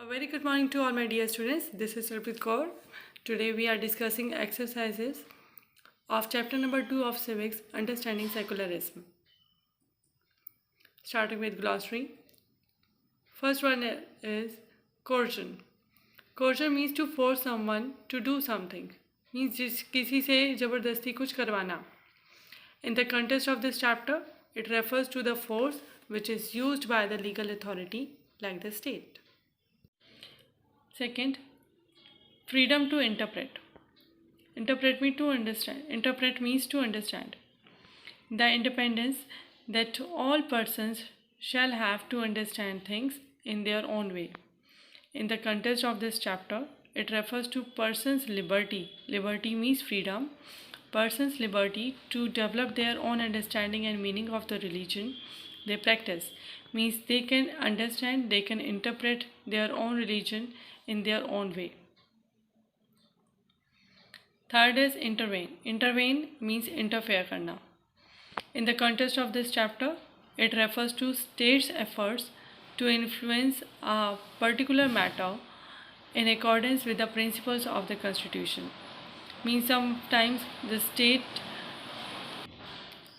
A very good morning to all my dear students. This is Sarpreet Kaur. Today we are discussing exercises of chapter number 2 of civics, understanding secularism. Starting with glossary. First one is coercion. Coercion means to force someone to do something. Means किसी से ज़बरदस्ती कुछ करवाना. In the context of this chapter, it refers to the force which is used by the legal authority like the state. Second, freedom to interpret. Interpret means to understand. Interpret means to understand. The independence that all persons shall have to understand things in their own way. In the context of this chapter, it refers to person's liberty. Liberty means freedom. Person's liberty to develop their own understanding and meaning of the religion they practice. Means they can understand, they can interpret their own religion in their own way. Third is intervene. Intervene means interfere करना. In the context of this chapter, it refers to state's efforts to influence a particular matter in accordance with the principles of the constitution. Means sometimes the state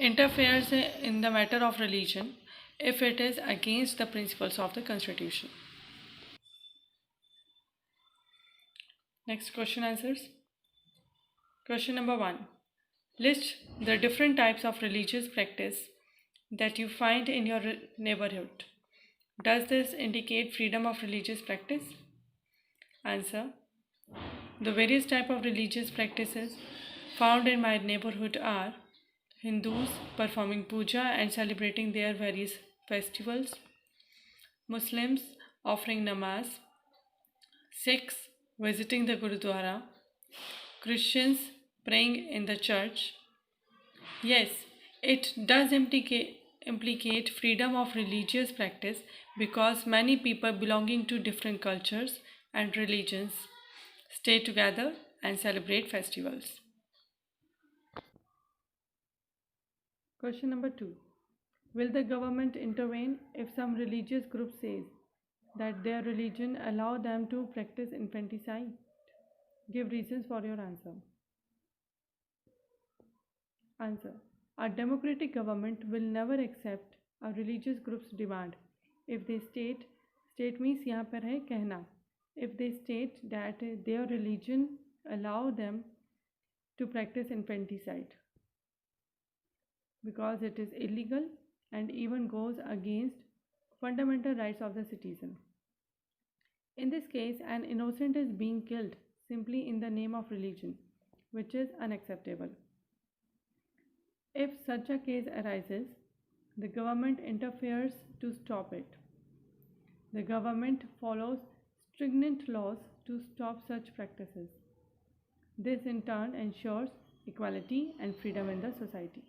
interferes in the matter of religion if it is against the principles of the constitution. Next question answers. Question number 1. List the different types of religious practice that you find in your neighborhood. Does this indicate freedom of religious practice? Answer. The various types of religious practices found in my neighborhood are Hindus performing puja and celebrating their various festivals, Muslims offering namaz, Sikhs visiting the Gurudwara, Christians praying in the church. Yes, it does implicate freedom of religious practice because many people belonging to different cultures and religions stay together and celebrate festivals. Question number 2. Will the government intervene if some religious group says that their religion allow them to practice infanticide? Give reasons for your answer. Answer. A democratic government will never accept a religious group's demand if they state means यहाँ पर है कहना, if they state that their religion allow them to practice infanticide because it is illegal and even goes against fundamental rights of the citizen. In this case, an innocent is being killed simply in the name of religion, which is unacceptable. If such a case arises, the government interferes to stop it. The government follows stringent laws to stop such practices. This in turn ensures equality and freedom in the society.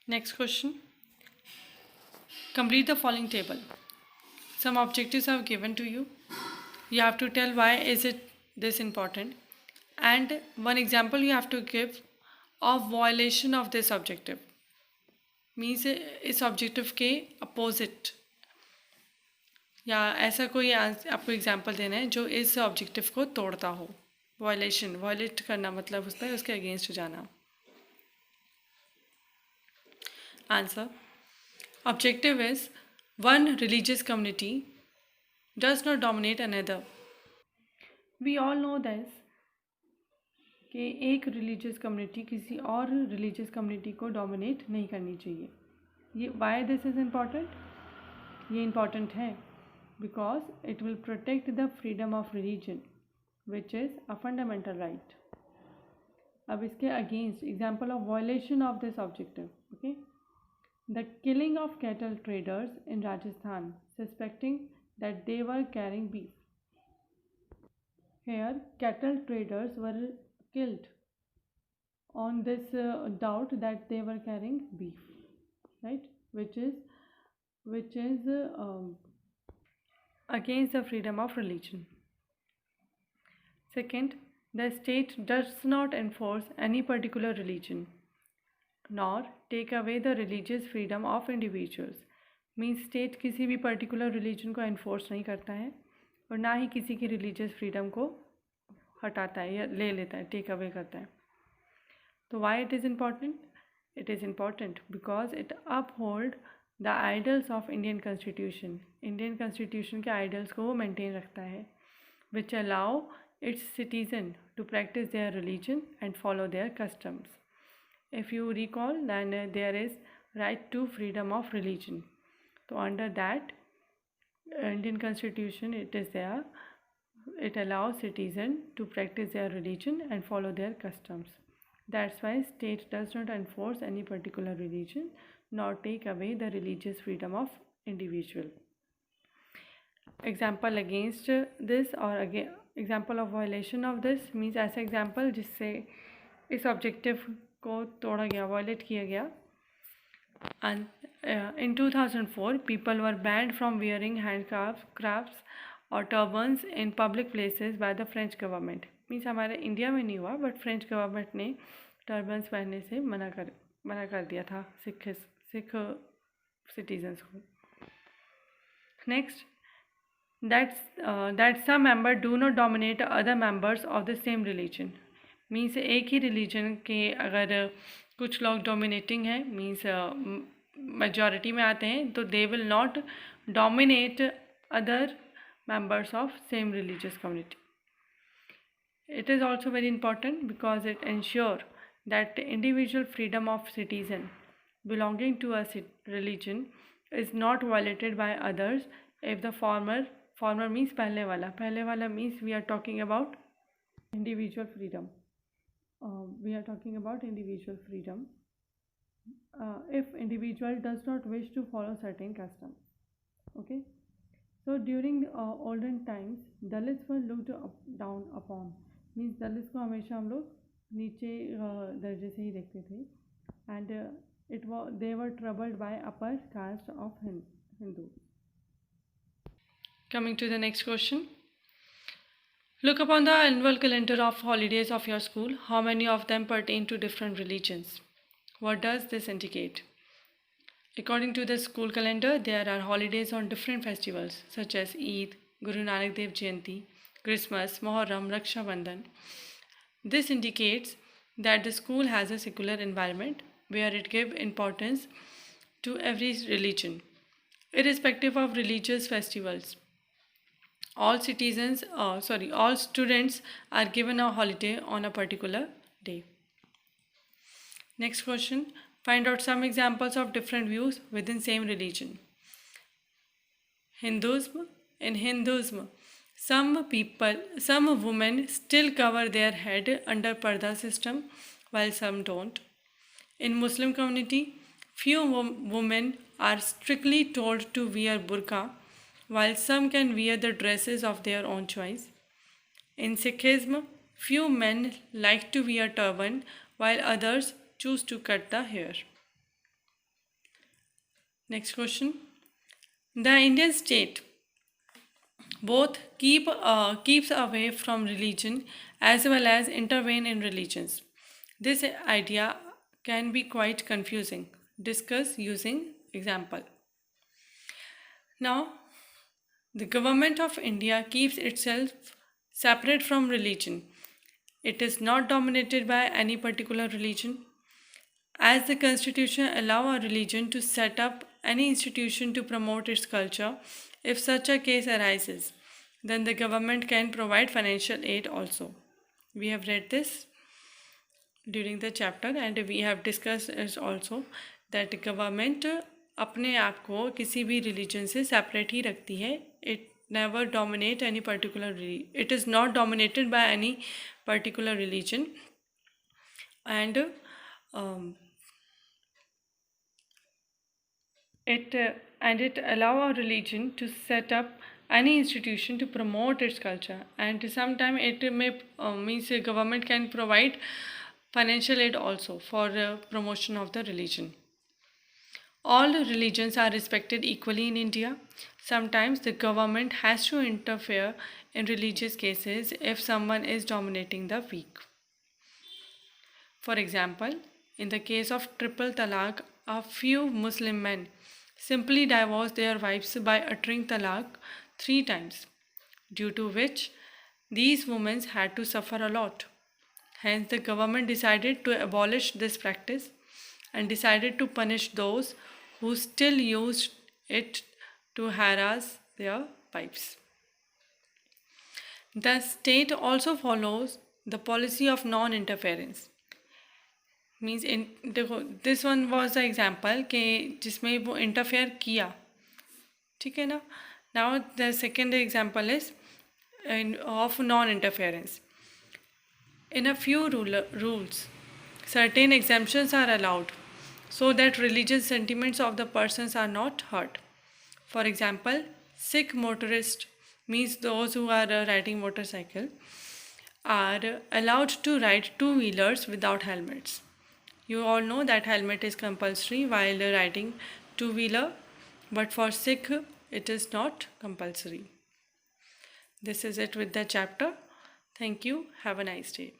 Next question. Complete the following table. Some objectives are given to you. You have to tell why is it this important, and one example you have to give of violation of this objective. Means इस objective के opposite या ऐसा कोई आपको example देना है जो इस ऑब्जेक्टिव को तोड़ता हो. वायलेशन, वायलेट करना मतलब होता है उसके अगेंस्ट जाना. Answer. Objective is one religious community does not dominate another. We all know this कि एक religious community किसी और religious community को dominate नहीं करनी चाहिए. ये why this is important? ये important है because it will protect the freedom of religion, which is a fundamental right. अब इसके against example of violation of this objective. Okay. The killing of cattle traders in Rajasthan, suspecting that they were carrying beef. Here, cattle traders were killed on this doubt that they were carrying beef, right? Which is against the freedom of religion. Second, the state does not enforce any particular religion, nor take away the religious freedom of individuals. Means state किसी भी particular religion को enforce नहीं करता है और ना ही किसी की रिलीजियस फ्रीडम को हटाता है या ले लेता है, टेक अवे करता है. तो why it is important? It is important because it uphold the idols of Indian constitution. Indian constitution के आइडल्स को वो मेंटेन रखता है, which allow its citizen to practice their religion and follow their customs. If you recall, then there is right to freedom of religion. So under that Indian Constitution, it is there. It allows citizen to practice their religion and follow their customs. That's why state does not enforce any particular religion nor take away the religious freedom of individual. Example against this or again example of violation of this means ऐसा example जिससे इस objective को तोड़ा गया, violet किया गया. In 2004 people were banned from wearing handcrafts or turbans in public places by the French government. Means हमारे India में नहीं हुआ बट फ्रेंच गवर्नमेंट ने टर्बन्स पहनने से मना कर दिया था सिख सिटीजन्स को. Next, that some members do not dominate other members of the same religion. Means एक ही रिलीजन के अगर कुछ लोग डोमिनेटिंग हैं, मीन्स मेजॉरिटी में आते हैं, तो they will not dominate other members of same religious community. It is also very important because it ensures that individual freedom of citizen belonging to a religion is not violated by others if the former means पहले वाला means we are talking about individual freedom. If individual does not wish to follow certain customs. Okay. So during olden times, Dalits were looked down upon. Means Dalits को हमेशा हम लोग नीचे दर्जे से ही देखते थे. And they were troubled by upper caste of Hindus. Coming to the next question. Look upon the annual calendar of holidays of your school. How many of them pertain to different religions? What does this indicate? According to the school calendar, there are holidays on different festivals such as Eid, Guru Nanak Dev Jayanti, Christmas, Muharram, Raksha Bandhan. This indicates that the school has a secular environment where it gives importance to every religion, irrespective of religious festivals. All students are given a holiday on a particular day. Next question. Find out some examples of different views within same religion. Hinduism. In Hinduism, some women still cover their head under parda system while some don't. In Muslim community, few women are strictly told to wear burqa while some can wear the dresses of their own choice. In Sikhism, few men like to wear turban while others choose to cut the hair. Next question. The Indian state both keeps away from religion as well as intervene in religions. This idea can be quite confusing. Discuss using example. Now, the government of India keeps itself separate from religion. It is not dominated by any particular religion. As the constitution allows a religion to set up any institution to promote its culture, if such a case arises, then the government can provide financial aid also. We have read this during the chapter and we have discussed this also that government अपने आप को किसी भी religion से separate ही रखती है. It never dominate any particular religion. It is not dominated by any particular religion, and it allow a religion to set up any institution to promote its culture, and sometimes it may means government can provide financial aid also for promotion of the religion. All religions are respected equally in India. Sometimes the government has to interfere in religious cases if someone is dominating the weak. For example, in the case of triple talaq, a few Muslim men simply divorce their wives by uttering talaq 3 times, due to which these women had to suffer a lot. Hence, the government decided to abolish this practice and decided to punish those who still used it to harass their wives. The state also follows the policy of non-interference. Means देखो this one was the example कि जिसमें वो interfere किया, ठीक है ना. Now the second example is of non interference. In a few rules, certain exemptions are allowed so that religious sentiments of the persons are not hurt. For example, Sikh motorists, means those who are riding motorcycle, are allowed to ride two-wheelers without helmets. You all know that helmet is compulsory while riding two-wheeler, but for Sikh it is not compulsory. This is it with the chapter. Thank you. Have a nice day.